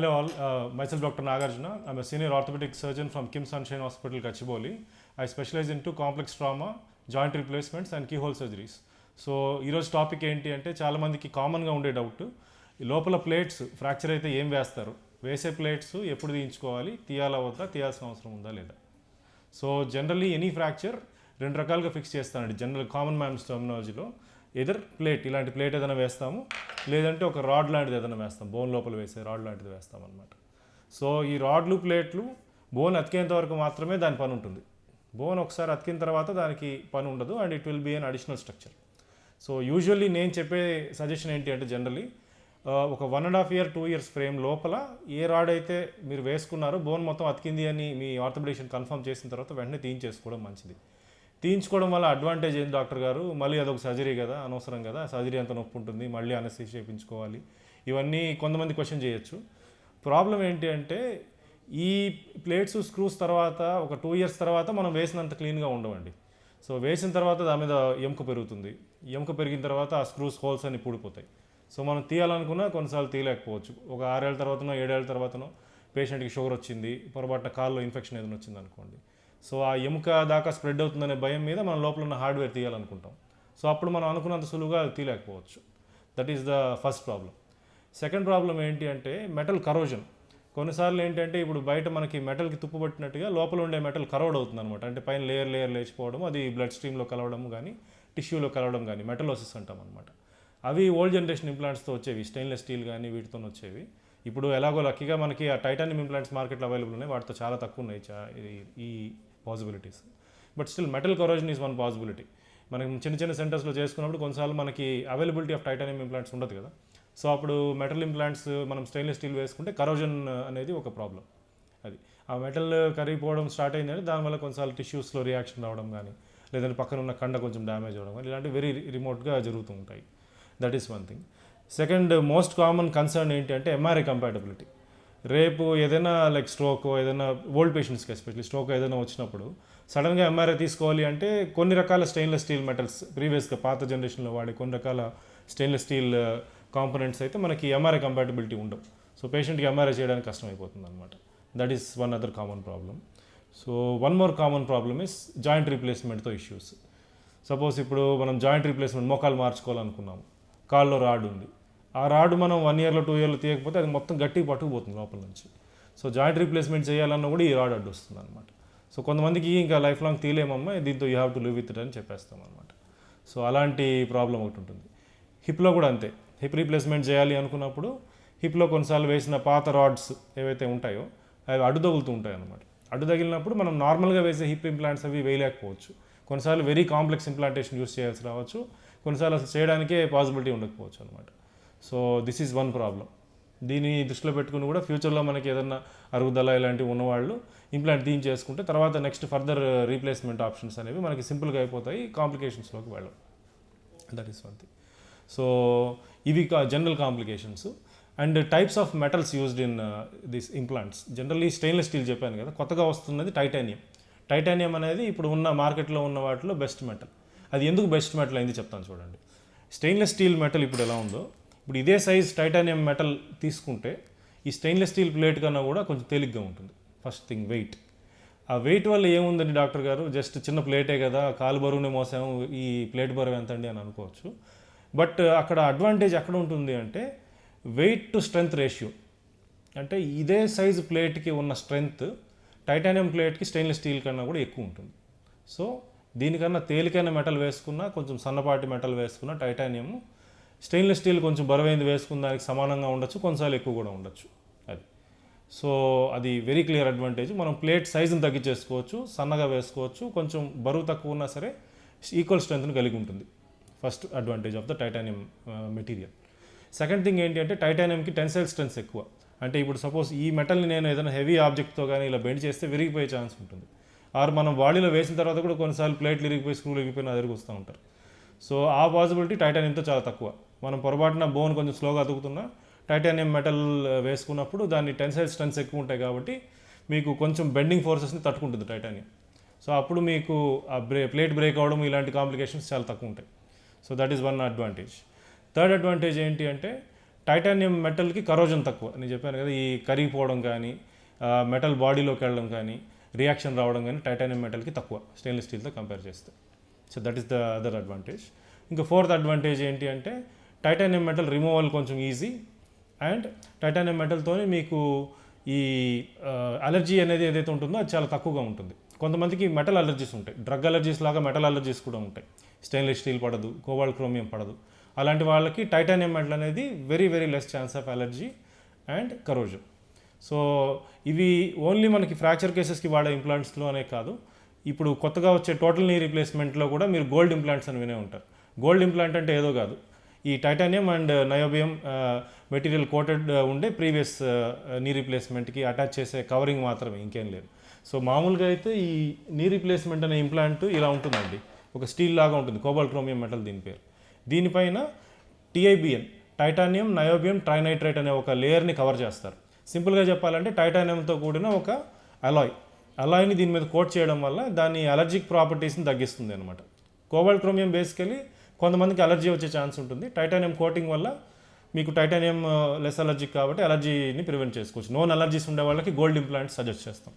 Hello all, myself Dr. Nagarjuna. I'm a senior orthopedic surgeon from Kim Sunshine Hospital, Kachiboli. I specialize into complex trauma, joint replacements and keyhole surgeries. So ఈరోజు topic ఏంటి అంటే చాలామందికి కామన్గా ఉండే doubt, ఈ లోపల plates fracture అయితే ఏం వేస్తారు, వేసే ప్లేట్స్ ఎప్పుడు తీయించుకోవాలి, తీయాలా వద్దా, తీయాల్సిన అవసరం ఉందా లేదా. సో జనరల్లీ ఎనీ ఫ్రాక్చర్ రెండు రకాలుగా ఫిక్స్ చేస్తానండి జనరల్ కామన్ మ్యాన్స్ టర్మినాలజీలో. ఎదర్ ప్లేట్, ఇలాంటి ప్లేట్ ఏదైనా వేస్తాము, లేదంటే ఒక రాడ్ లాంటిది ఏదైనా వేస్తాం, బోన్ లోపల వేసే రాడ్ లాంటిది వేస్తాం అనమాట. సో ఈ రాడ్లు ప్లేట్లు బోన్ అతికేంత వరకు మాత్రమే దాని పని ఉంటుంది. బోన్ ఒకసారి అతికిన తర్వాత దానికి పని ఉండదు and it will be an additional structure. So usually నేను చెప్పే సజెషన్ ఏంటి అంటే జనరలీ ఒక 1.5 year 2 years ఫ్రేమ్ లోపల ఏ రాడ్ అయితే మీరు వేసుకున్నారో బోన్ మొత్తం అతికింది అని మీ ఆర్థోపెడిషన్ కన్ఫర్మ్ చేసిన తర్వాత వెంటనే తీయించేసుకోవడం మంచిది. తీయించుకోవడం వల్ల అడ్వాంటేజ్ ఏంటి డాక్టర్ గారు, మళ్ళీ అదొక సర్జరీ కదా, అనవసరం కదా, సర్జరీ అంత నొప్పి ఉంటుంది, మళ్ళీ అనస్థీషియా చేయించుకోవాలి, ఇవన్నీ కొంతమంది క్వశ్చన్ చేయొచ్చు. ప్రాబ్లం ఏంటి అంటే ఈ ప్లేట్స్ స్క్రూస్ తర్వాత ఒక 2 years తర్వాత మనం వేసినంత క్లీన్గా ఉండవండి. సో వేసిన తర్వాత దాని మీద ఎముక పెరుగుతుంది, ఎముక పెరిగిన తర్వాత ఆ స్క్రూస్ హోల్స్ అన్ని పూడిపోతాయి. సో మనం తీయాలనుకున్నా కొన్నిసార్లు తీయలేకపోవచ్చు. ఒక 6 ఏళ్ళ తర్వాతనో 7 ఏళ్ళ తర్వాతనో పేషెంట్కి షుగర్ వచ్చింది, పొరపాటున కాల్లో ఇన్ఫెక్షన్ ఏదైనా వచ్చింది అనుకోండి, సో ఆ ఎముక దాకా స్ప్రెడ్ అవుతుందనే భయం మీద మనం లోపల ఉన్న హార్డ్వేర్ తీయాలనుకుంటాం. సో అప్పుడు మనం అనుకున్నంత సులువుగా తీయలేకపోవచ్చు. That is the first problem. Second problem ఏంటి అంటే మెటల్ కరోజన్. కొన్నిసార్లు ఏంటంటే ఇప్పుడు బయట మనకి మెటల్కి తుప్పు పట్టినట్టుగా లోపల ఉండే మెటల్ కరోడ్ అవుతుంది అనమాట. అంటే పైన లేయర్ లేచిపోవడం, అది బ్లడ్ స్ట్రీమ్లో కలవడం కానీ టిష్యూలో కలవడం కానీ మెటలోసిస్ అంటాం అనమాట. అవి ఓల్డ్ జనరేషన్ ఇంప్లాంట్స్తో వచ్చేవి, స్టెయిన్లెస్ స్టీల్ కానీ వీటితో వచ్చేవి. ఇప్పుడు ఎలాగో లక్కీగా మనకి ఆ టైటానియం ఇంప్లాంట్స్ మార్కెట్లో అవైలబుల్ ఉన్నాయి, వాటితో చాలా తక్కువ ఉన్నాయి ఈ possibilities. But still metal corrosion is one possibility. మనం చిన్న చిన్న సెంటర్స్లో చేసుకున్నప్పుడు కొన్నిసార్లు మనకి అవైలబిలిటీ ఆఫ్ టైటానియం ఇంప్లాంట్స్ ఉండదు కదా. సో అప్పుడు మెటల్ ఇంప్లాంట్స్ మనం స్టెయిన్లెస్ స్టీల్ వేసుకుంటే కరోజన్ అనేది ఒక ప్రాబ్లం. అది ఆ మెటల్ కరిగిపోవడం స్టార్ట్ అయిందంటే దానివల్ల కొన్నిసార్లు టిష్యూస్లో రియాక్షన్ రావడం కానీ, లేదంటే పక్కన ఉన్న కండ కొంచెం డ్యామేజ్ అవ్వడం కానీ, ఇలాంటివి వెరీ రిమోట్గా జరుగుతూ ఉంటాయి. That is one thing. Second most common concern ఏంటి అంటే ఎంఆర్ఐ కంపాటబిలిటీ. రేపు ఏదైనా లైక్ స్ట్రోక్, ఏదైనా ఓల్డ్ పేషెంట్స్కి ఎస్పెషల్లీ స్ట్రోక్ ఏదైనా వచ్చినప్పుడు సడన్గా ఎంఆర్ఐ తీసుకోవాలి అంటే కొన్ని రకాల స్టెయిన్లెస్ స్టీల్ మెటల్స్, ప్రీవియస్గా పాత జనరేషన్లో వాడే కొన్ని రకాల స్టెయిన్లెస్ స్టీల్ కాంపోనెంట్స్ అయితే మనకి ఎంఆర్ఐ కంపాటబిలిటీ ఉండవు. సో పేషెంట్కి ఎంఆర్ఐ చేయడానికి కష్టమైపోతుంది అనమాట. That is one other common problem. So one more common problem is joint రీప్లేస్మెంట్తో ఇష్యూస్. సపోజ్ ఇప్పుడు మనం జాయింట్ రీప్లేస్మెంట్ మోకాలు మార్చుకోవాలనుకున్నాము, కాల్లో రాడ్ ఉంది, ఆ రాడ్ మనం 1 yearలో 2 yearలో తీయకపోతే అది మొత్తం గట్టిగా పట్టుకుపోతుంది లోపల నుంచి. సో జాయింట్ రీప్లేస్మెంట్ చేయాలన్నా కూడా ఈ రాడ్ అడ్డు వస్తుంది అనమాట. సో కొంతమందికి ఇంకా లైఫ్ లాంగ్ తీయలేమమ్మా, దీంతో you have to live with it అని చెప్పేస్తాం అనమాట. సో అలాంటి ప్రాబ్లం ఒకటి ఉంటుంది. హిప్లో కూడా అంతే. హిప్ రీప్లేస్మెంట్ చేయాలి అనుకున్నప్పుడు హిప్లో కొన్నిసార్లు వేసిన పాత రాడ్స్ ఏవైతే ఉంటాయో అవి అడ్డు తగులుతూ ఉంటాయి అన్నమాట. అడ్డు తగిలినప్పుడు మనం నార్మల్గా వేసే హిప్ ఇంప్లాంట్స్ అవి వేయలేకపోవచ్చు. కొన్నిసార్లు వెరీ కాంప్లెక్స్ ఇంప్లాంటేషన్ యూస్ చేయాల్సి రావచ్చు, కొన్నిసార్లు అసలు చేయడానికే పాసిబిలిటీ ఉండకపోవచ్చు అనమాట. So this is one problem. దీన్ని దృష్టిలో పెట్టుకుని కూడా ఫ్యూచర్లో మనకి ఏదన్నా అరుగుదల ఇలాంటివి ఉన్నవాళ్ళు ఇంప్లాంట్ తీయించేసుకుంటే తర్వాత నెక్స్ట్ ఫర్దర్ రీప్లేస్మెంట్ ఆప్షన్స్ అనేవి మనకి సింపుల్గా అయిపోతాయి, కాంప్లికేషన్స్లోకి వెళ్ళం. That is one thing. So ఇవి general complications. And types of metals used in this implants. Generally stainless steel చెప్పాను కదా, కొత్తగా వస్తున్నది టైటానియం. టైటానియం అనేది ఇప్పుడు ఉన్న మార్కెట్లో ఉన్న వాటిలో బెస్ట్ మెటల్. అది ఎందుకు బెస్ట్ మెటల్ అయింది చెప్తాను చూడండి. స్టెయిన్లెస్ స్టీల్ మెటల్ ఇప్పుడు ఎలా ఉందో, ఇప్పుడు ఇదే సైజ్ టైటానియం మెటల్ తీసుకుంటే ఈ స్టెయిన్లెస్ స్టీల్ ప్లేట్ కన్నా కూడా కొంచెం తేలిగ్గా ఉంటుంది. First thing weight. ఆ వెయిట్ వల్ల ఏముందండి డాక్టర్ గారు, జస్ట్ చిన్న ప్లేటే కదా, కాలు బరువునే మోసాము, ఈ ప్లేట్ బరువు ఎంతండి అని అనుకోవచ్చు. బట్ అక్కడ అడ్వాంటేజ్ ఎక్కడ ఉంటుంది అంటే వెయిట్ టు స్ట్రెంగ్త్ రేషియో. అంటే ఇదే సైజు ప్లేట్కి ఉన్న స్ట్రెంగ్త్ టైటానియం ప్లేట్కి స్టెయిన్లెస్ స్టీల్ కన్నా కూడా ఎక్కువ ఉంటుంది. సో దీనికన్నా తేలికైన మెటల్ వేసుకున్నా, కొంచెం సన్నపాటి మెటల్ వేసుకున్న టైటానియం స్టెయిన్లెస్ స్టీల్ కొంచెం బరువైంది వేసుకున్న దానికి సమానంగా ఉండొచ్చు, కొన్నిసార్లు ఎక్కువ కూడా ఉండొచ్చు. అది సో అది వెరీ క్లియర్ అడ్వాంటేజ్. మనం ప్లేట్ సైజుని తగ్గించేసుకోవచ్చు, సన్నగా వేసుకోవచ్చు, కొంచెం బరువు తక్కువ ఉన్నా సరే ఈక్వల్ స్ట్రెంగ్త్ని కలిగి ఉంటుంది. First advantage of the titanium material. Second thing ఏంటి అంటే టైటానియంకి టెన్సైల్ స్ట్రెంగ్త్ ఎక్కువ. అంటే ఇప్పుడు సపోజ్ ఈ మెటల్ని నేను ఏదైనా హెవీ ఆబ్జెక్ట్తో కానీ ఇలా బెండ్ చేస్తే విరిగిపోయే ఛాన్స్ ఉంటుంది. ఆర్ మనం బాడీలో వేసిన తర్వాత కూడా కొన్నిసార్లు ప్లేట్లు ఇరిగిపోయి స్క్రూలు ఇరిగిపోయిన అదిరిగి వస్తూ ఉంటారు. సో ఆ పాసిబిలిటీ టైటానియంతో చాలా తక్కువ. మనం పొరపాటున బోన్ కొంచెం స్లోగా అతుకుతున్నా టైటానియం మెటల్ వేసుకున్నప్పుడు దాన్ని టెన్సైల్ స్ట్రెంగ్త్స్ ఎక్కువ ఉంటాయి కాబట్టి మీకు కొంచెం బెండింగ్ ఫోర్సెస్ని తట్టుకుంటుంది టైటానియం. సో అప్పుడు మీకు ఆ ప్లేట్ బ్రేక్ అవ్వడం ఇలాంటి కాంప్లికేషన్స్ చాలా తక్కువ ఉంటాయి. So that is one advantage. Third advantage ఏంటి అంటే టైటానియం మెటల్కి కరోజన్ తక్కువ. నేను చెప్పాను కదా, ఈ కరిగిపోవడం కానీ మెటల్ బాడీలోకి వెళ్ళడం కానీ రియాక్షన్ రావడం కానీ టైటానియం మెటల్కి తక్కువ స్టెయిన్లెస్ స్టీల్తో కంపేర్ చేస్తే. So that is the other advantage. ఇంకా ఫోర్త్ అడ్వాంటేజ్ ఏంటి అంటే టైటానియం మెటల్ రిమూవల్ కొంచెం ఈజీ, అండ్ టైటానియం మెటల్తోనే మీకు ఈ అలర్జీ అనేది ఏదైతే ఉంటుందో అది చాలా తక్కువగా ఉంటుంది. కొంతమందికి మెటల్ అలర్జీస్ ఉంటాయి, డ్రగ్ అలర్జీస్ లాగా మెటల్ అలర్జీస్ కూడా ఉంటాయి. స్టెయిన్లెస్ స్టీల్ పడదు, కోబాల్ట్ క్రోమియం పడదు. అలాంటి వాళ్ళకి టైటానియం మెటల్ అనేది very very less chance of allergy and corrosion. So ఇవి ఓన్లీ మనకి ఫ్రాక్చర్ కేసెస్కి వాడే ఇంప్లాంట్స్లో అనే కాదు, ఇప్పుడు కొత్తగా వచ్చే టోటల్ నీ రీప్లేస్మెంట్లో కూడా మీరు గోల్డ్ ఇంప్లాంట్స్ అని వినే ఉంటారు. గోల్డ్ ఇంప్లాంట్ అంటే ఏదో కాదు, ఈ టైటానియం అండ్ నయోబియం మెటీరియల్ కోటెడ్ ఉండే ప్రీవియస్ నీ రీప్లేస్మెంట్కి అటాచ్ చేసే కవరింగ్ మాత్రమే, ఇంకేం లేదు. సో మామూలుగా అయితే ఈ నీ రీప్లేస్మెంట్ అనే ఇంప్లాంట్ ఇలా ఉంటుందండి, ఒక స్టీల్ లాగా ఉంటుంది, కోబాల్ట్ క్రోమియం మెటల్ దీని పేరు. దీనిపైన టిఐబిఎన్, టైటానియం నయోబియం ట్రైనైట్రేట్ అనే ఒక లేయర్ని కవర్ చేస్తారు. సింపుల్గా చెప్పాలంటే టైటానియంతో కూడిన ఒక అలాయ్ని దీని మీద కోట్ చేయడం వల్ల దాని అలర్జిక్ ప్రాపర్టీస్ని తగ్గిస్తుంది అనమాట. కోబాల్ట్ క్రోమియం బేసికలీ కొంతమందికి అలర్జీ వచ్చే ఛాన్స్ ఉంటుంది. టైటానియం కోటింగ్ వల్ల మీకు టైటానియం లెస్ అలర్జిక్ కాబట్టి అలర్జీని ప్రివెంట్ చేసుకోవచ్చు. నోన్ అలర్జీస్ ఉండే వాళ్ళకి గోల్డ్ ఇంప్లాంట్స్ సజెస్ట్ చేస్తాం.